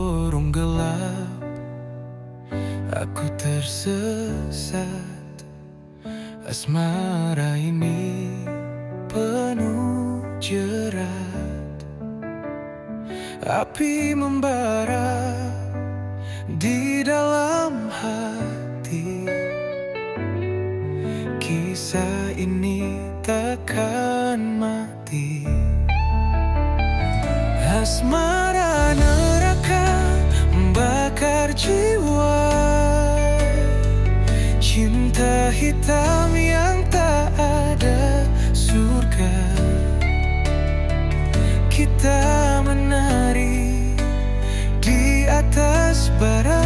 lorong gelap, aku tersesat. Asmara ini penuh jerat, api membara di dalam hati. Kisah ini takkan mati. Asmara neraka membakar jiwa, cinta hitam yang tak ada surga. Kita menari di atas bara,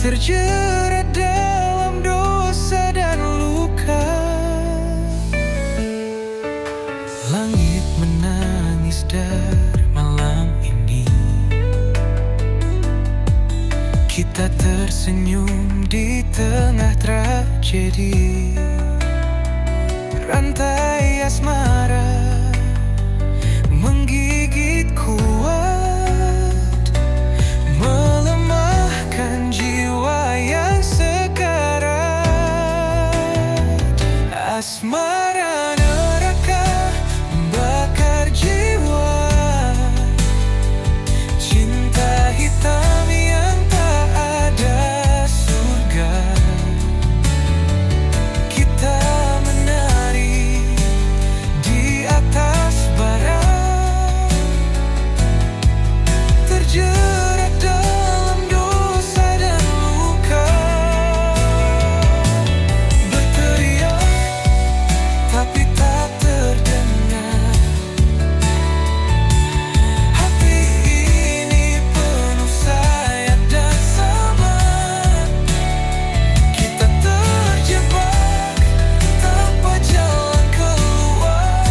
terjerat dalam dosa dan luka. Langit menangis dari malam ini, kita tersenyum di tengah tragedi. Rantai asmara menggigit kuat, melemahkan jiwa yang sekarat. Asmara neraka membakar jiwa, cinta hitam yang tak ada surga. Kita menari di atas bara, terjerat dalam dosa dan luka. Berteriak tapi tak terdengar, hati ini penuh sayat dan sabar. Kita terjebak tanpa jalan keluar.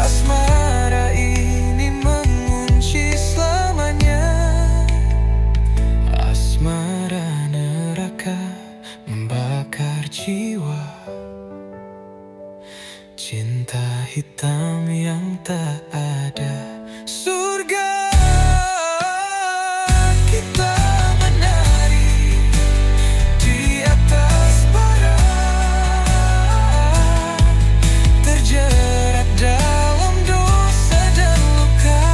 Asmara ini mengunci selamanya. Asmara neraka membakar jiwa, cinta hitam yang tak ada surga. Kita menari di atas bara, terjerat dalam dosa dan luka.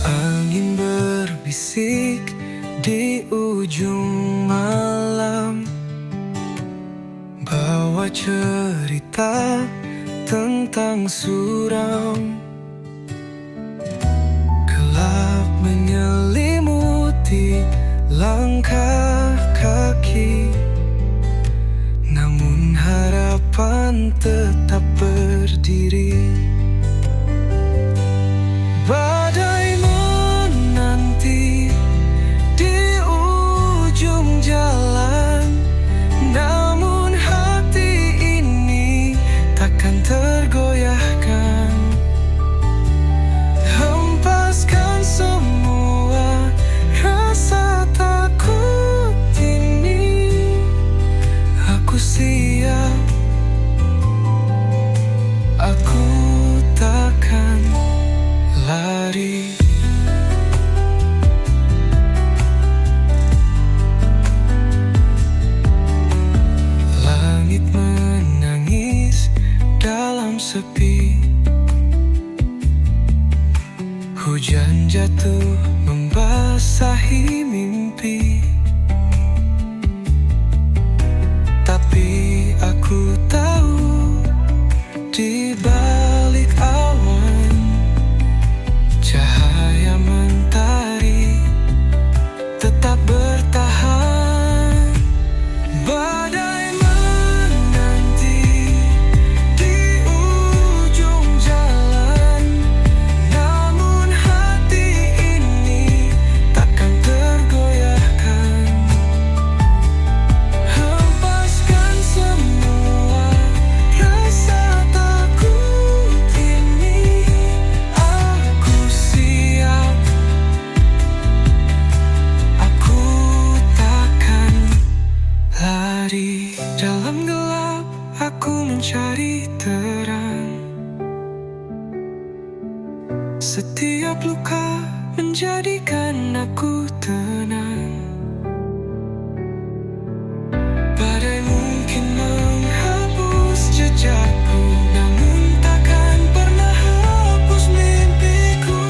Angin berbisik di ujung malam, bawa cerita tentang suram. Gelap menyelimuti langkah kaki, namun harapan tetap berdiri. Badai menanti di ujung jalan, namun hati ini takkan tergoyahkan. Hempaskan semua rasa takut ini, aku siap, aku takkan lari. Langit menangis dalam sepi, hujan jatuh membasahi mimpi. Tapi aku tahu di balik awan, cahaya mentari tetap bertahan. Badai menanti di ujung Setiap luka menjadikan aku tenang. Badai mungkin menghapus jejakku, namun takkan pernah hapus mimpiku.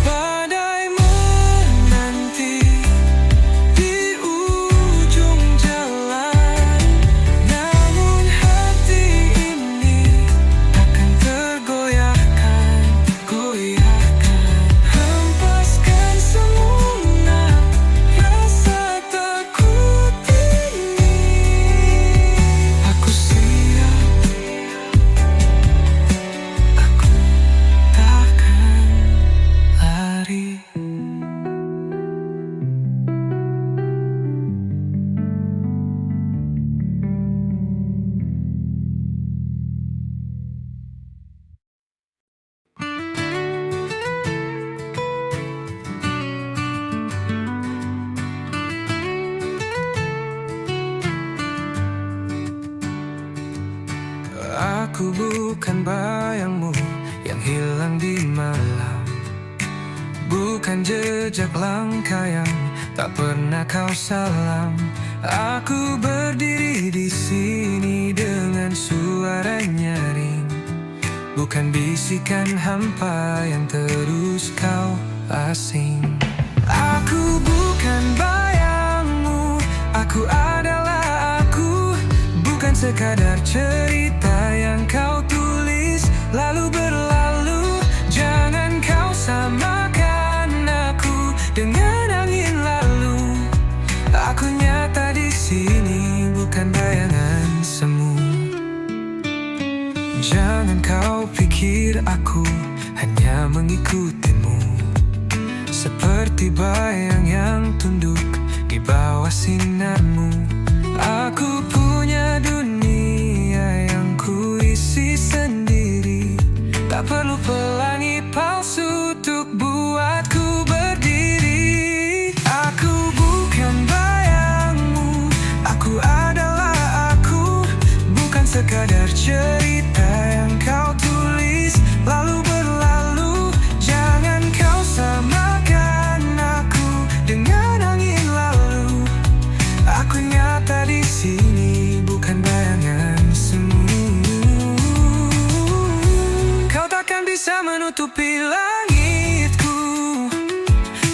Badai menanti di ujung jalan, namun hati ini takkan tergoyahkan. Hempaskan semua rasa takut ini. Aku siap, aku takkan lari. Aku bukan bayangmu yang hilang di malam, bukan jejak langkah yang tak pernah kau salam. Aku berdiri di sini dengan suara nyaring, bukan bisikan hampa yang terus kau asing. Aku bukan bayangmu, aku adalah aku, bukan sekadar cerita yang kau tulis lalu berlalu. Jangan kau samakan aku dengan angin lalu. Aku nyata di sini, bukan bayangan semu. Jangan kau pikir aku hanya mengikutimu, seperti bayang yang tunduk di bawah sinarmu. Aku punya dunia yang kuisi sendiri, tak perlu pelangi palsu untuk buatku berdiri. Aku bukan bayangmu, aku adalah aku, bukan sekadar cerita yang kau tulis lalu berlalu. Jangan kau samakan aku dengan angin lalu. Aku nyata di sini, bukan bayangan semu. Kau takkan bisa menutupi langitku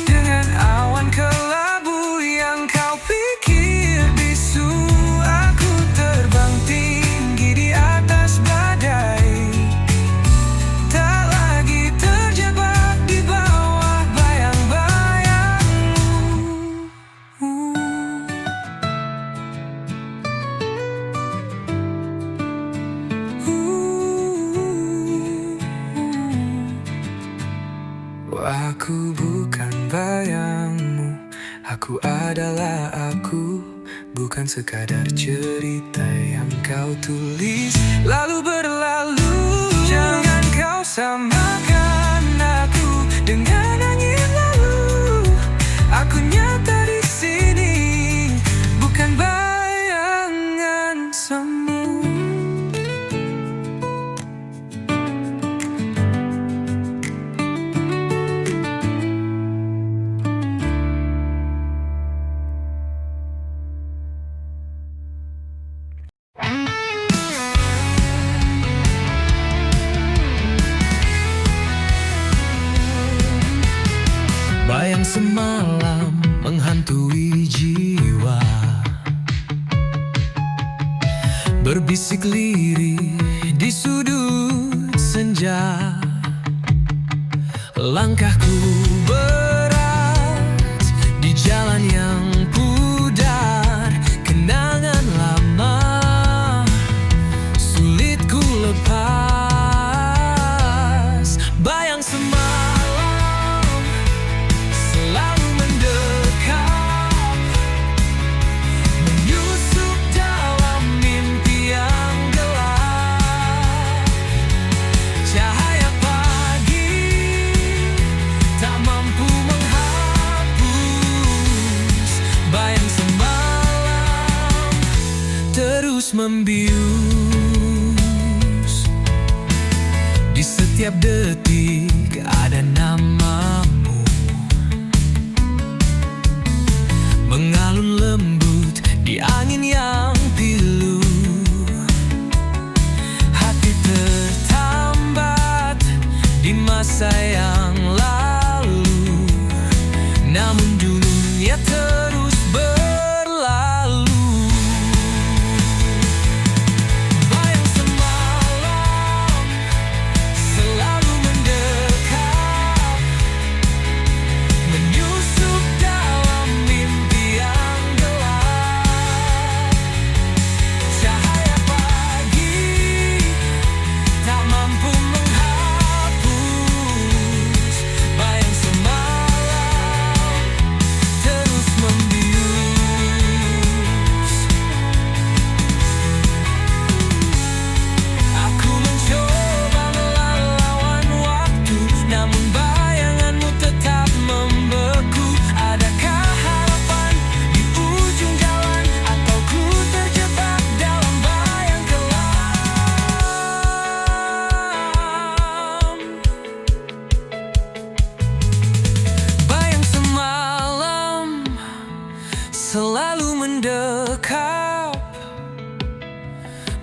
dengan awan kelabu yang kau pikir bisu. Aku terbang tinggi di atas badai, tak lagi terjebak di bawah bayang-bayangmu. Aku bukan bayangmu, aku adalah aku, bukan sekadar cerita yang kau tulis lalu berlalu. Jangan kau samakan aku dengan angin lalu. Aku nyata di sini, bukan bayangan semu. Bayang semalam menghantui jiwa, berbisik lirih di sudut senja. Langkahku berat di jalan yang pudar, kenangan lama sulit ku lepas. Bayang semalam selalu mendekat, menyusup dalam mimpi yang gelap. Cahaya pagi tak mampu menghapus Setiap detik ada namamu, mengalun lembut di angin yang pilu. Hati tertambat di masa yang lalu, namun dunia terus berlalu. Bayang semalam selalu mendekat, menyusup dalam mimpi yang gelap. Cahaya pagi tak mampu menghapus bayang semalam terus membius. Aku mencoba melawan waktu, namun bayanganmu tetap membeku. Adakah harapan di ujung jalan, atau ku terjebak dalam bayang kelam? Bayang semalam selalu mendekap,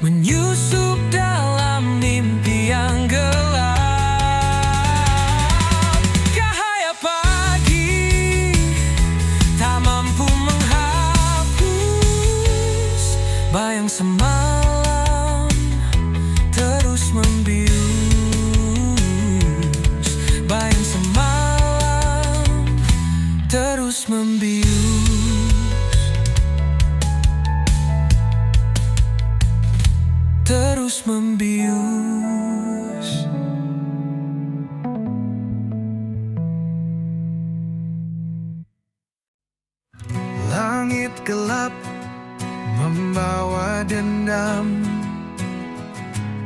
menyusup dalam mimpi yang gelap. Cahaya pagi tak mampu menghapus bayang semalam terus membius. Bayang semalam terus membius. Terus membius. Langit gelap membawa dendam,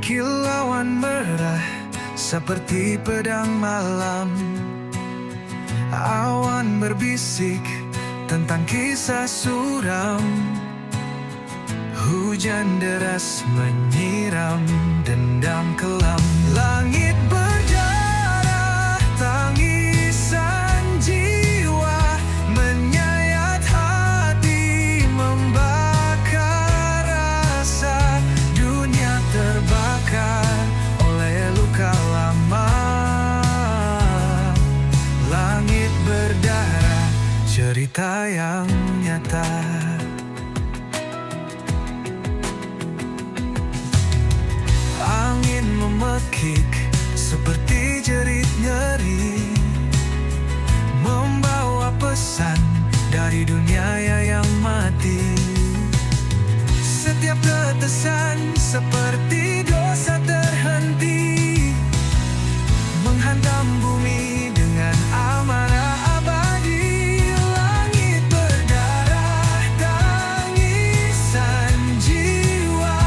kilauan merah seperti pedang malam. Awan berbisik tentang kisah suram, hujan deras menyiram dendam kelam. Langit berdarah, tangisan jiwa menyayat hati, membakar rasa. Dunia terbakar oleh luka lama. Langit berdarah, cerita yang nyata. Angin memekik seperti jerit nyeri, membawa pesan dari dunia yang mati. Setiap tetesan seperti dosa terhenti, menghantam bumi dengan amarah abadi. Langit berdarah, tangisan jiwa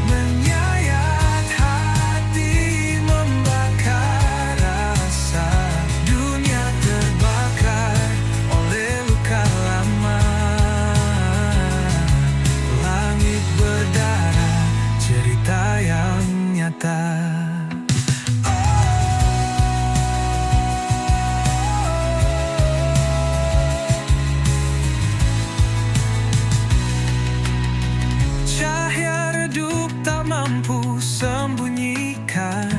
menyayat hati, membakar rasa. Dunia terbakar oleh luka lama. Langit berdarah, cerita yang nyata. Cahaya redup tak mampu sembunyikan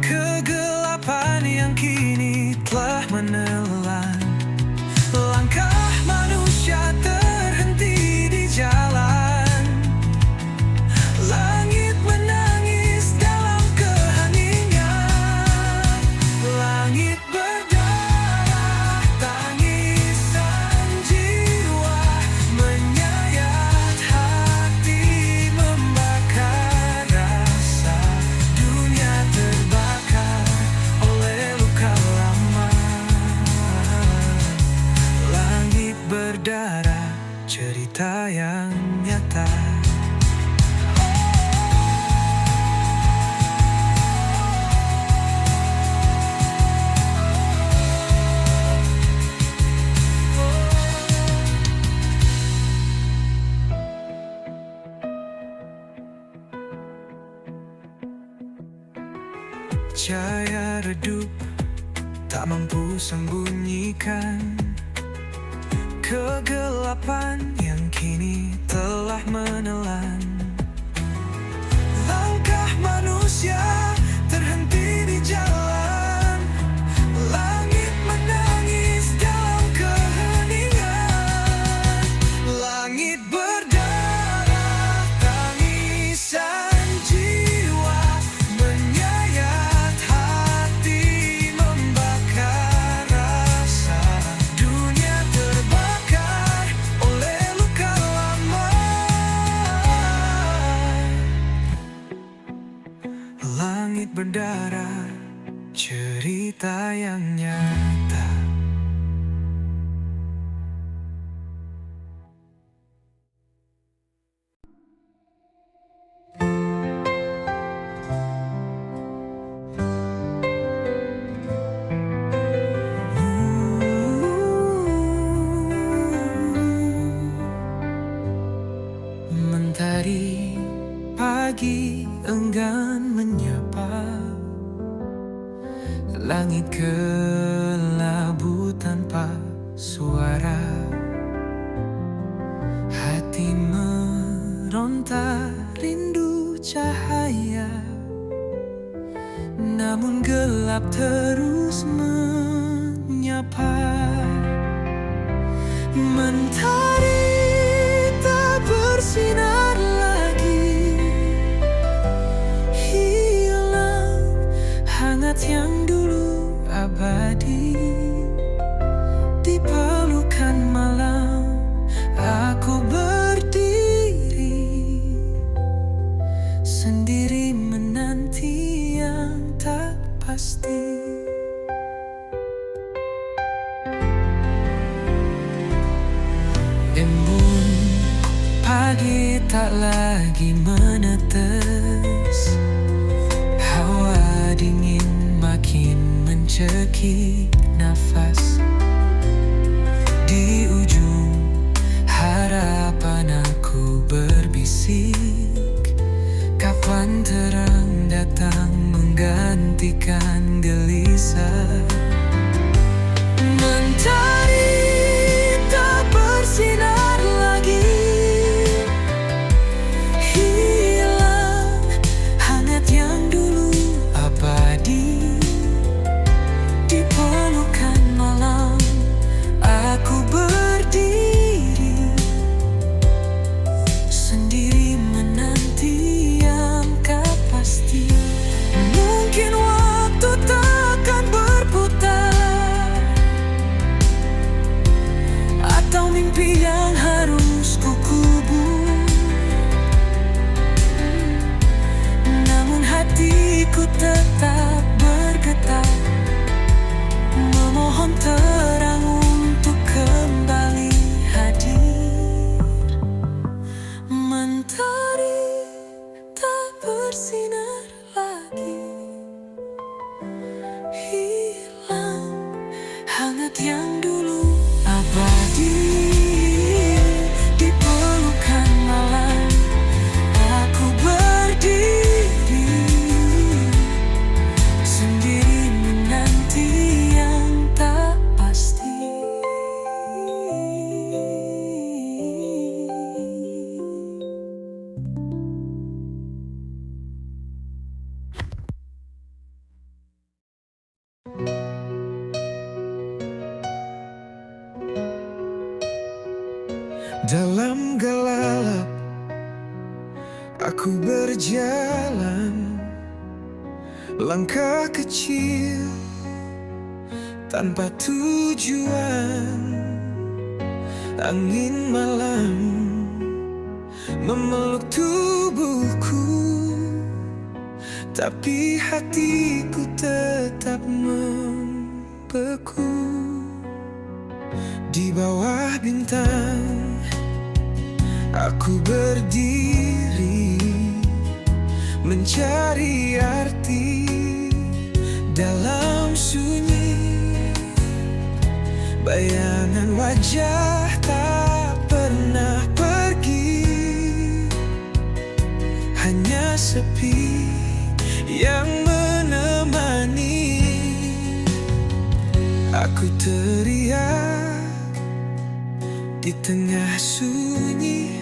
kegelapan yang kini telah menelan. Langkah manusia terhenti di jalan. Langit menangis dalam keheningan. Langit berdarah, tangisan jiwa menyayat hati, membakar cahaya redup tak mampu sembunyikan kegelapan yang kini telah menelan. Langkah manusia terhenti di jalan, langit menangis dalam keheningan. Langit berdarah tangisan jiwa, menyayat hati, membakar rasa. Dunia terbakar oleh luka lama. Langit berdarah, cerita yang nyata. Mentari pagi enggan menyapa, langit kelabu tanpa suara. Hati meronta rindu cahaya, namun gelap terus menyapa. Mentari tak bersinar lagi, hilang hangat yang dulu abadi. Di pelukan malam aku berdiri, sendiri menanti yang tak pasti. Embun pagi tak lagi menetes, hawa dingin makin mencekik nafas. Di ujung harapan aku berbisik, kapan terang datang menggantikan gelisah. Mentari tak bersinar lagi, hilang hangat yang dulu abadi. Di pelukan malam aku berdiri, sendiri menanti yang tak pasti. Mungkin waktu takkan berputar, atau mimpi yang harus kukubur. Namun hatiku tetap bergetar, memohon terang untuk kembali hadir. Mentari tak bersinar lagi, hilang hangat yang dulu abadi. Di pelukan malam aku berdiri, sendiri menanti yang tak pasti. Dalam gelap aku berjalan, langkah kecil tanpa tujuan. Angin malam memeluk tubuhku, tapi hatiku tetap membeku. Di bawah bintang aku berdiri, mencari arti dalam sunyi. Bayangan wajah tak pernah pergi, hanya sepi yang menemani. Ku teriak di tengah sunyi,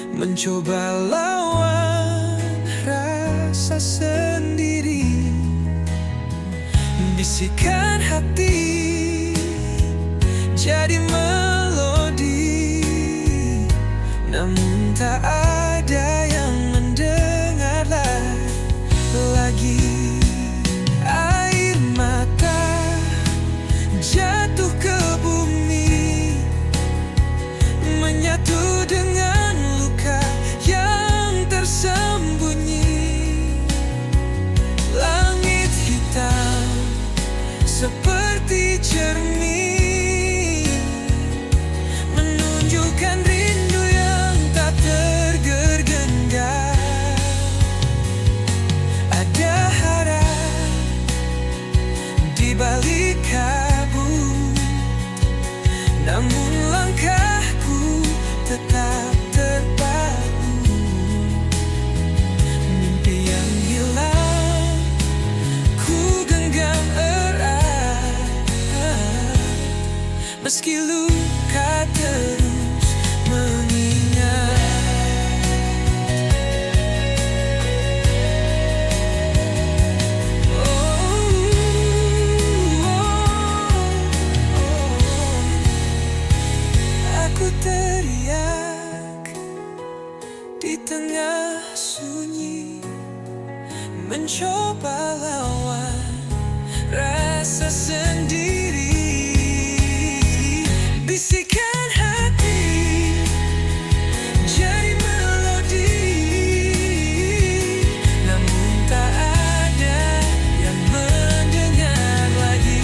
mencoba lawan rasa sendiri. Bisikan hati jadi melodi, namun tak ada yang mendengar lagi. Air mata jatuh ke bumi, menyatu dengan luka yang tersembunyi. Langit hitam seperti cermin, menunjukkan rindu yang tak tergenggam. Ada harap di balik kabut, namun langkahku tetap terpaku. Mimpi yang hilang ku genggam erat, meski luka terus mengingat. Aku teriak di tengah sunyi, mencoba lawan rasa sendiri. Bisikan hati jadi melodi, namun tak ada yang mendengar lagi.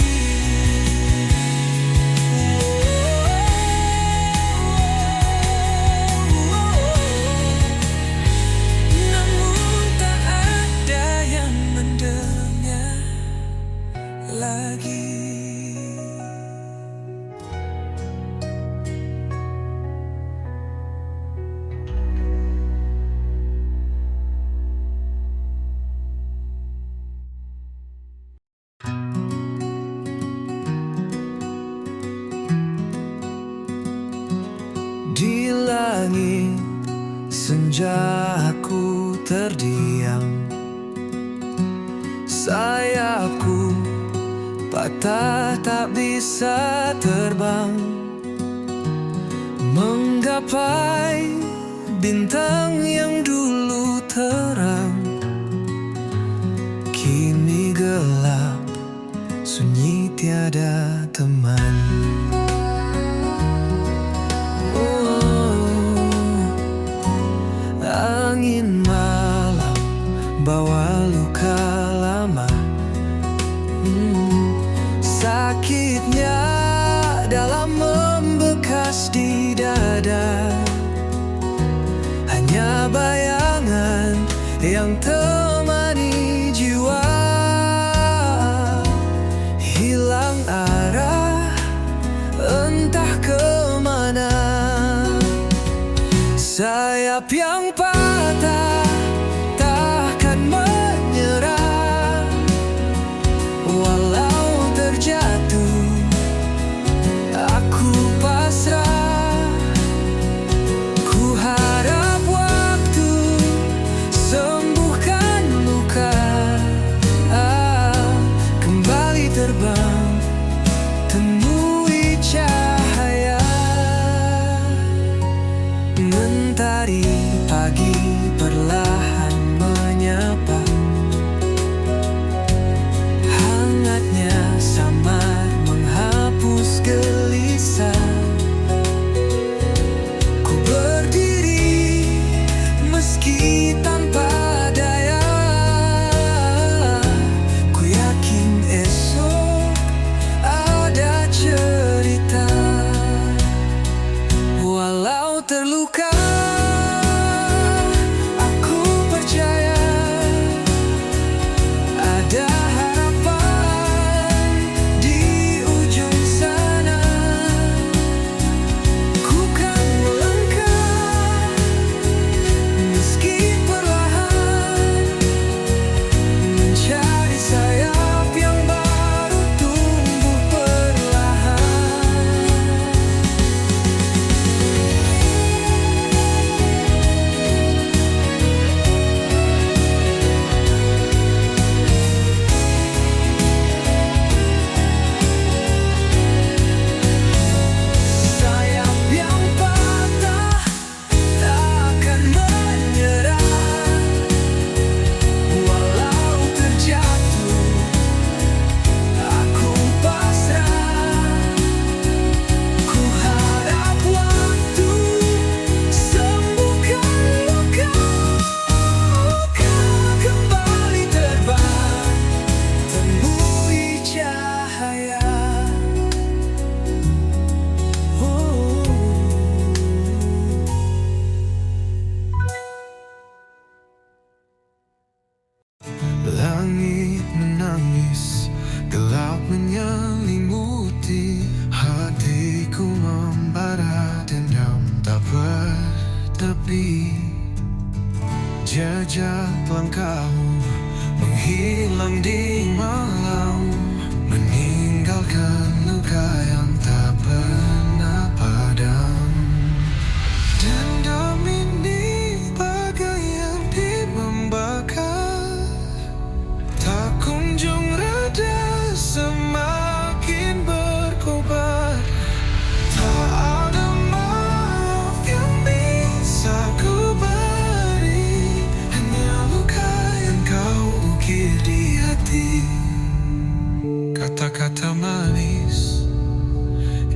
Namun tak ada yang mendengar lagi. Di langit senja aku terdiam, sayapku patah tak bisa terbang, menggapai bintang yang dulu terang. Kini gelap, sunyi tiada teman. Angin malam bawa luka lama, sakitnya dalam membekas di dada. Hanya bayangan yang temani jiwa, hilang arah entah kemana. Sayap yang patah takkan menyerah, walau terjatuh aku pasrah. Ku harap waktu sembuhkan Langit menangis, gelap menyelimuti hatiku, membara dendam tak bertepi. Jejak langkahmu menghilang di malam, meninggalkan luka yang tak pernah padam. Dendam ini bagai api membakar, tak kunjung reda, semakin berkobar. Tak ada maaf yang bisa ku beri, hanya luka yang kau ukir di hati. Kata-kata manis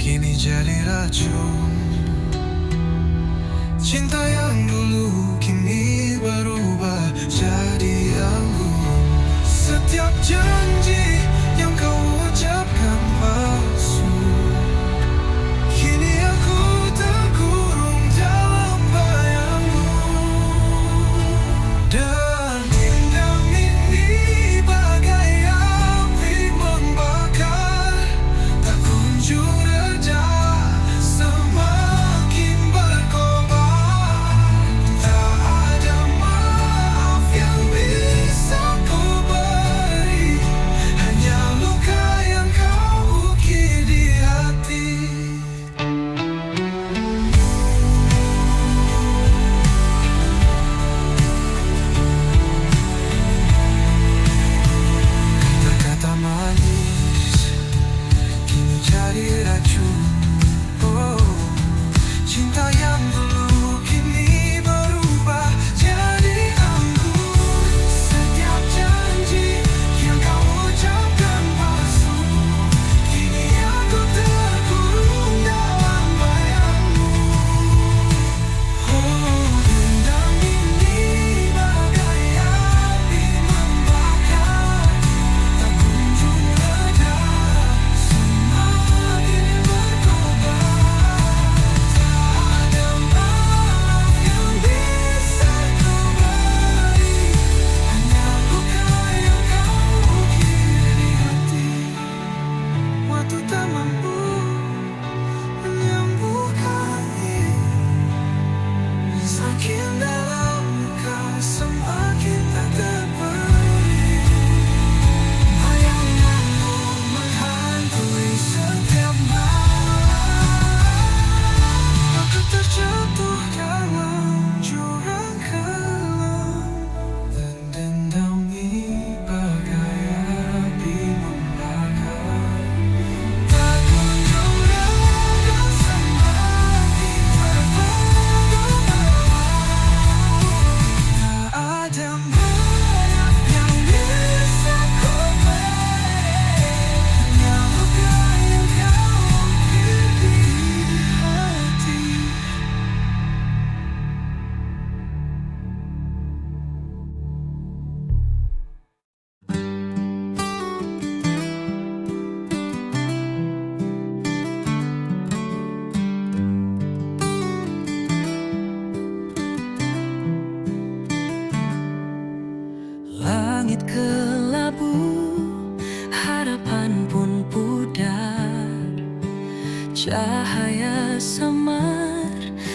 kini jadi racun. Cinta yang dulu kini berubah jadi anggun. Setiap janji yang kau ucapkan palsu, kini aku terkurung dalam bayangmu. Dan dendam ini bagai api membakar, tak kunjung reda, semakin berkobar. Tak ada maaf yang bisa ku beri, hanya luka yang kau ukir di hati. Kata-kata manis kini jadi racun. Oh, cinta yang dulu kini berubah jadi anggun. Setiap janji yang kau ucapkan palsu, kini aku terkurung dalam bayangmu. Oh, dendam ini bagai api membakar, tak kunjung reda, semakin berkobar. Tak ada maaf yang bisa ku beri, hanya luka yang kau ukir di hati. Waktu tak mampu menyembuhkannya, semakin dalam luka, semakin tak terberi. Bayanganmu menghantui setiap malam, aku terjatuh dalam jurang kelam. Dan dendam ini bagai api membakar, tak kunjung reda, semakin berkobar. Tak ada maaf yang bisa ku beri, hanya luka yang kau ukir di hati. Langit kelabu, harapan pun pudar. Cahaya samar,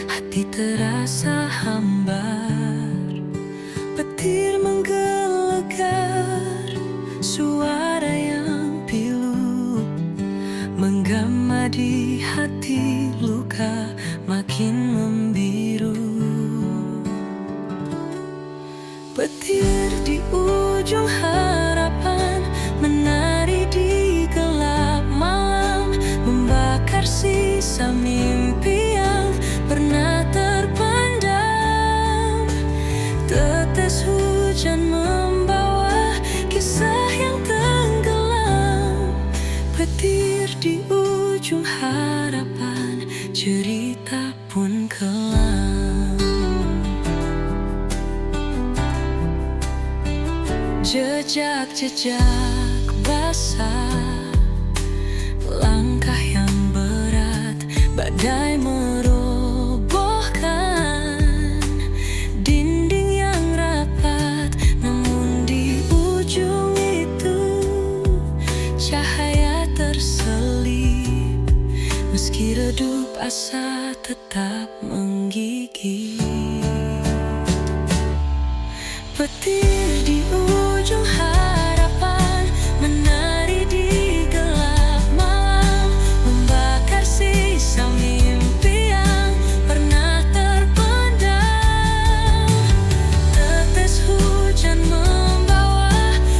hati terasa hambar. Petir menggelegar, suara yang pilu menggema di hati, luka makin membiru. Petir di ujung harapan menari di gelap malam, membakar sisa mimpi yang pernah terpendam. Tetes hujan membawa kisah yang tenggelam. Petir di ujung harapan, cerita pun kelam. Jejak-jejak basah, langkah yang berat, badai merobohkan dinding yang rapat. Namun di ujung Petir di ujung harapan menari di gelap malam, membakar sisa mimpi yang pernah terpendam. Tetes hujan membawa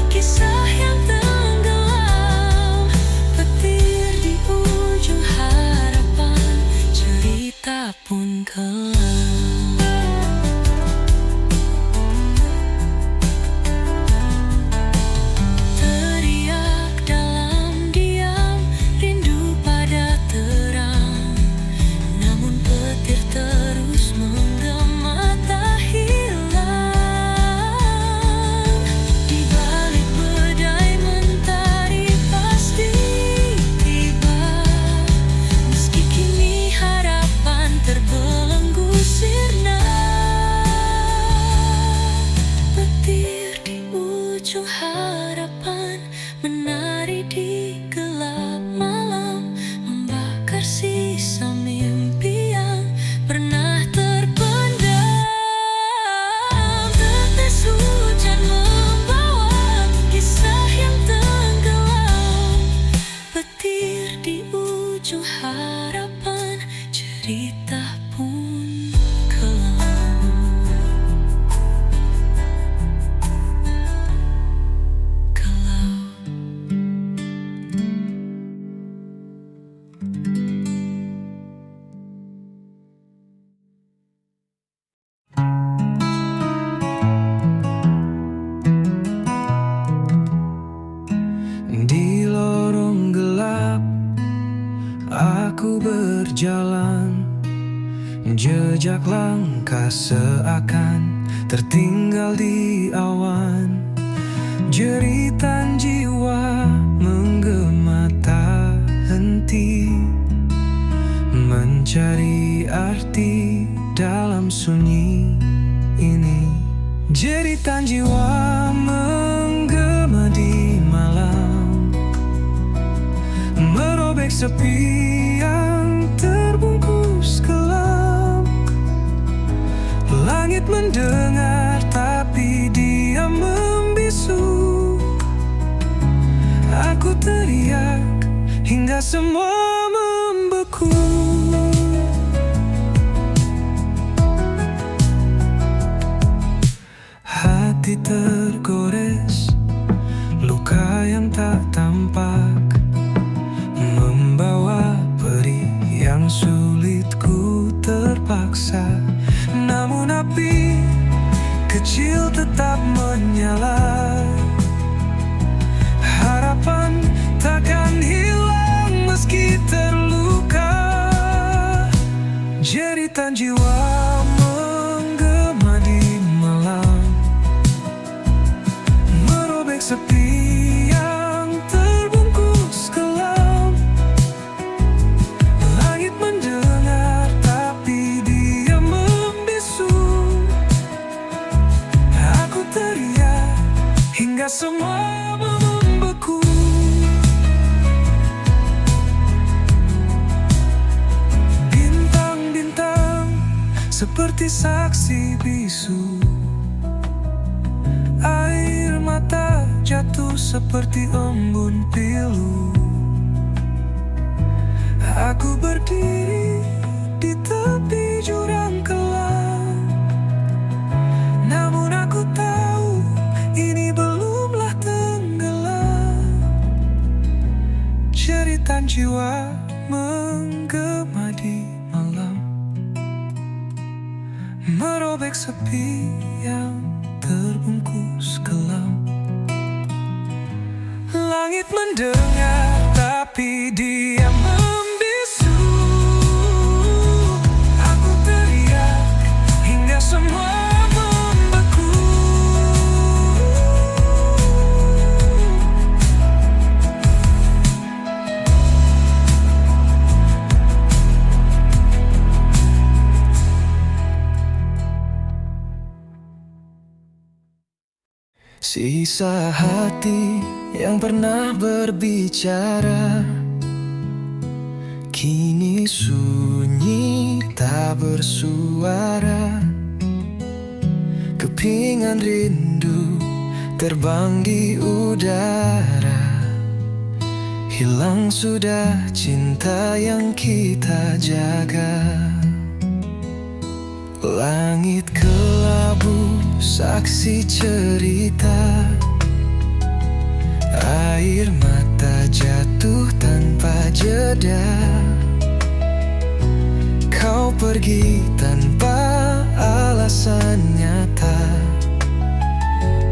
kisah yang tenggelam. Petir di ujung harapan, cerita pun kelam. Harapan menari di gelap malam, membakar sisa mimpi yang pernah terpendam. Tetes hujan membawa kisah yang tenggelam. Petir di ujung harapan, cerita pun kelam. Di lorong gelap aku berjalan, jejak langkah seakan tertinggal di awan. Jeritan jiwa menggema tak henti, mencari arti dalam sunyi ini. Jeritan jiwa menggema di malam, merobek sepi yang terbungkus kelam. Langit mendengar tapi dia membisu. Aku teriak hingga semua membeku. Hati tergores, luka yang tak tampak, membawa perih yang sulit ku terpaksa. Namun api kecil tetap menyala. Harapan takkan hilang meski terluka. Jeritan jiwa menggema di malam, merobek sepi yang terbungkus kelam. Langit mendengar tapi dia membisu. Aku teriak hingga semua membeku. Bintang-bintang seperti saksi bisu, air mata jatuh seperti embun pilu. Aku berdiri di tepi jurang kelam, namun aku tahu ini belumlah tenggelam. Jeritan jiwa menggema di malam, merobek sepi yang terbungkus kelam. Langit mendengar tapi dia membisu. Aku teriak hingga semua membeku. Sisa hati yang pernah berbicara kini sunyi tak bersuara. Kepingan rindu terbang di udara. Hilang sudah cinta yang kita jaga. Langit kelabu saksi cerita. Air mata jatuh tanpa jeda. Kau pergi tanpa alasan nyata.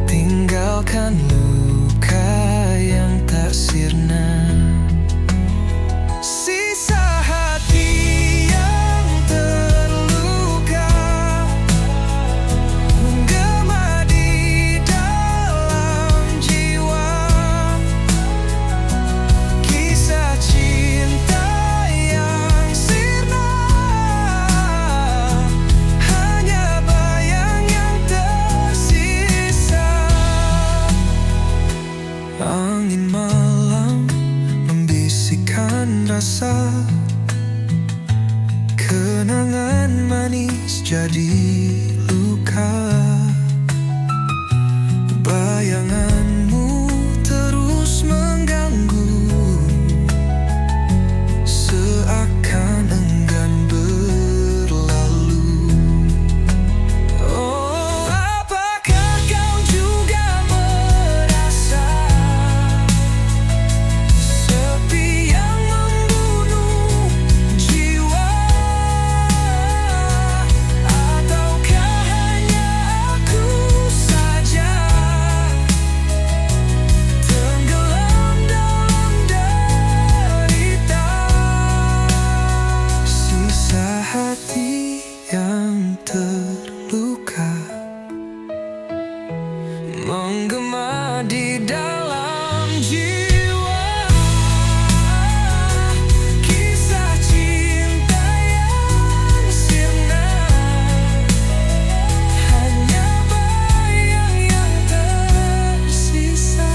Tinggalkan luka yang tak sirna. Sisa hati yang terluka menggema di dalam jiwa. Kisah cinta yang sirna, hanya bayang yang tersisa. Angin malam membisikkan rasa. Kenangan manis jadi luka. Bayanganmu terus mengganggu, seakan enggan berlalu. Oh, apakah kau juga merasa sepi yang membunuh jiwa? Ataukah hanya aku saja tenggelam dalam derita? Sisa hati yang terluka menggema di dalam jiwa. Kisah cinta yang sirna, hanya bayang yang tersisa.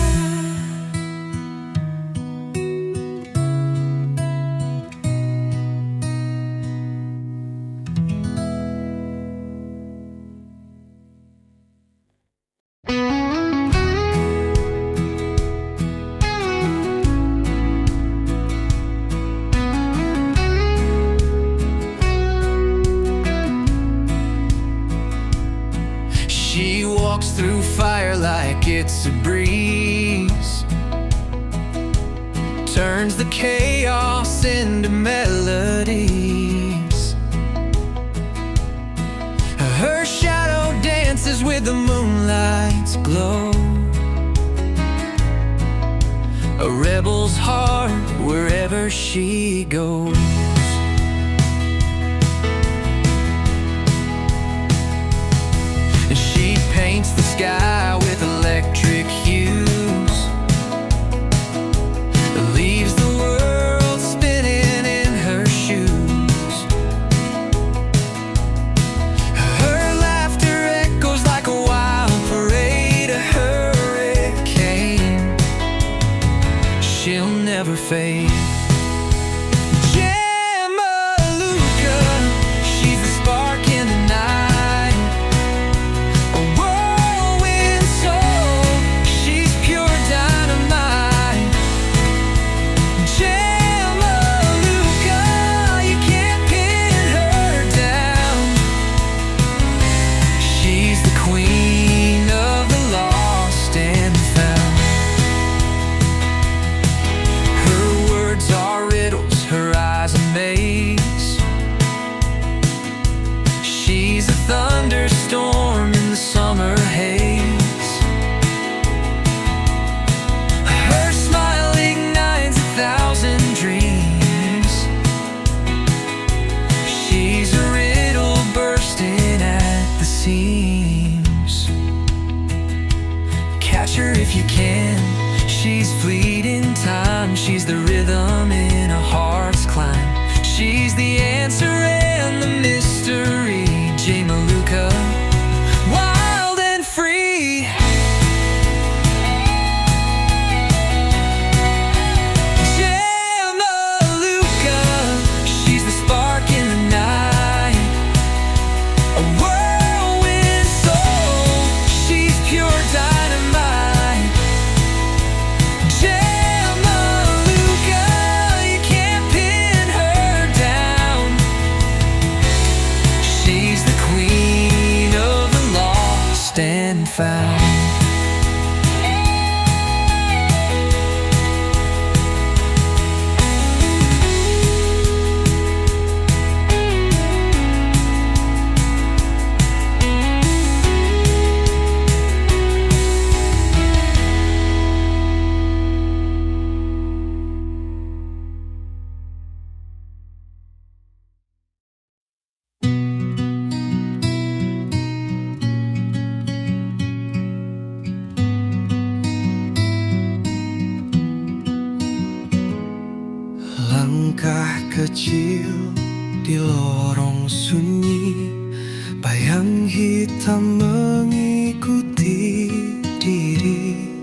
She walks through fire like it's a breeze, turns the chaos into melodies. Her shadow dances with the moonlight's glow. A rebel's heart wherever she goes. And she paints the sky with electric hues, leaves the world spinning in her shoes. Her laughter echoes like a wild parade, a hurricane. She'll never fade. Jamaluka, she's the spark in the night. A whirlwind soul, she's pure dynamite. Jamaluka, you can't pin her down. She's the queen of the lost and found. Her words are riddles, her eyes a maze. She's a thunderstorm in the summer haze. Her smile ignites 1,000 dreams. She's a riddle bursting at the seams. Catch her if you can, she's fleeting time. She's the rhythm in a heart's climb. She's the answer and the mystery. Jamaluka, wild and free. Jamaluka, she's the spark in the night. A whirlwind soul, found. Langkah kecil di lorong sunyi, bayang hitam mengikuti diri.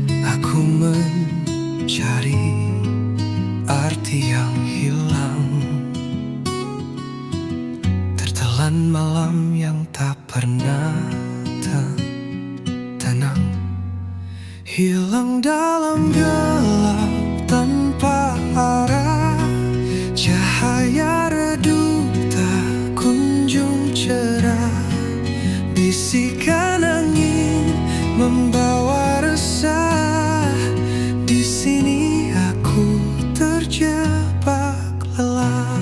Aku mencari arti yang hilang, tertelan malam yang tak pernah tenang, hilang dalam gelap tanpa arah. Cahaya redup tak kunjung cerah, bisikan angin membawa resah. Di sini aku terjebak lelah.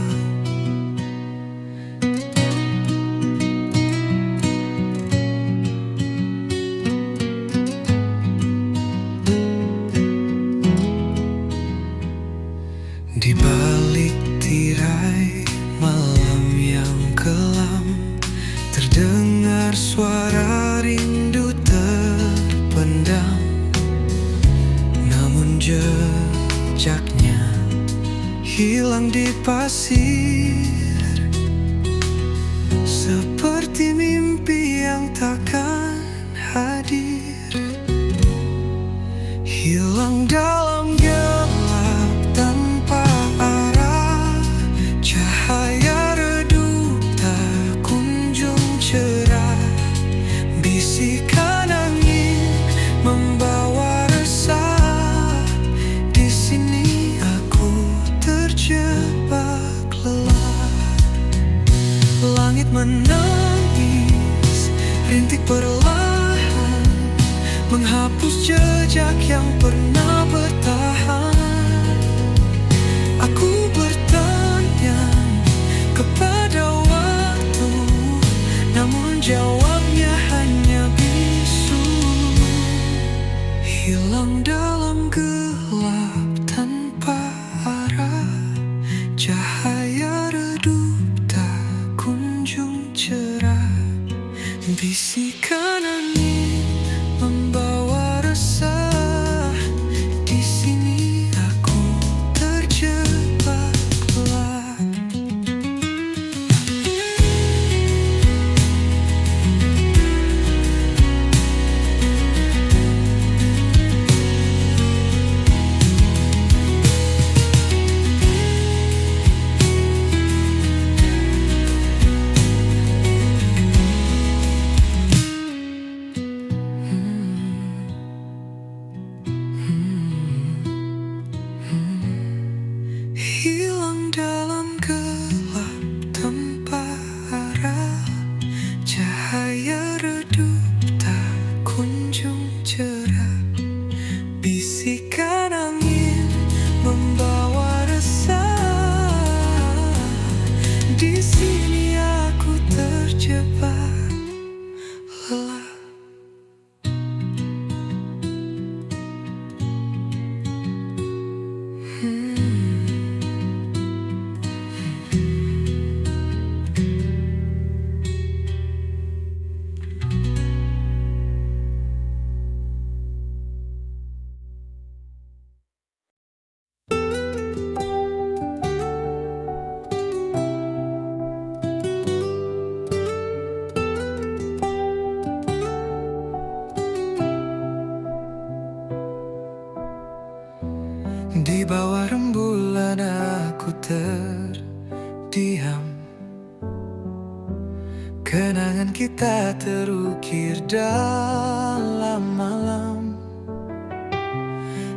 Di balik tirai malam yang kelam, terdengar suara rindu terpendam. Namun jejaknya hilang di pasir, seperti mimpi yang takkan hadir. Hilang dalam gelap tanpa arah, cahaya redup tak kunjung cerah. Bisikan angin membawa resah. Di sini aku terjebak lelah. Langit menangis, rintik perlahan menghapus jejak yang pernah bertahan. Aku bertanya kepada waktu, namun jawabnya hanya bisu. Hilang dalam gelap tanpa arah, cahaya redup tak kunjung cerah. Bisikan angin membawa resah. Di sini aku terjebak lelah. Hilang dalam gelap tanpa arah, cahaya redup tak kunjung cerah. Bisikan angin membawa resah. Di sini aku terjebak lelah. Di bawah rembulan aku terdiam, kenangan kita terukir dalam malam.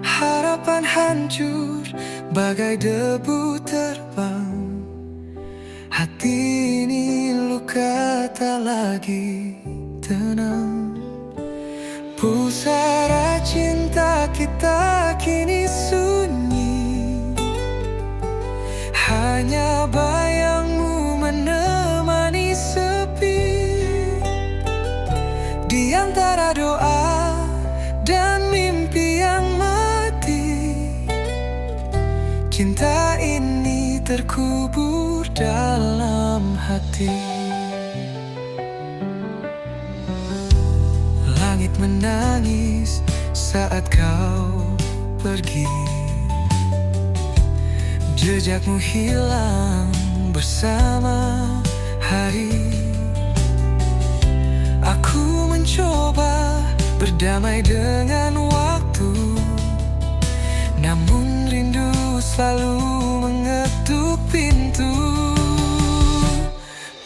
Harapan hancur bagai debu terbang. Hati ini luka tak lagi tenang. Pusara cinta kita kini sunyi, hanya bayangmu menemani sepi. Di antara doa dan mimpi yang mati, cinta ini terkubur dalam hati. Langit menangis saat kau pergi, jejakmu hilang bersama hari. Aku mencoba berdamai dengan waktu, namun rindu selalu mengetuk pintu.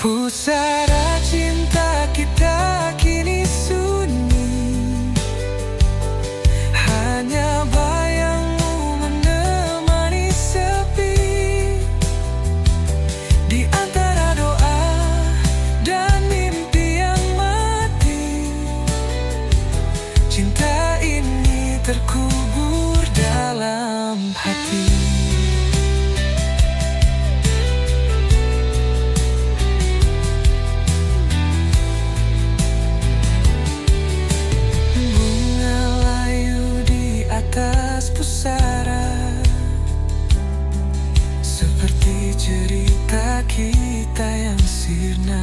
Pusara cinta kita kini sunyi, hanya bayangmu menemani sepi. Di antara doa dan mimpi yang mati, cinta ini terkubur dalam hati. Bunga layu di atas pusara, seperti cerita kita yang sirna.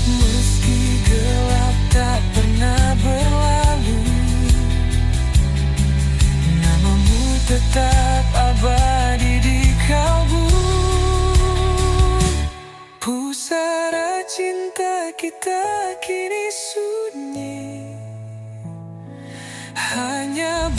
Meski gelap tak pernah berlalu, namamu tetap abadi di kalbu. Pusara cinta kita kini sunyi, hanya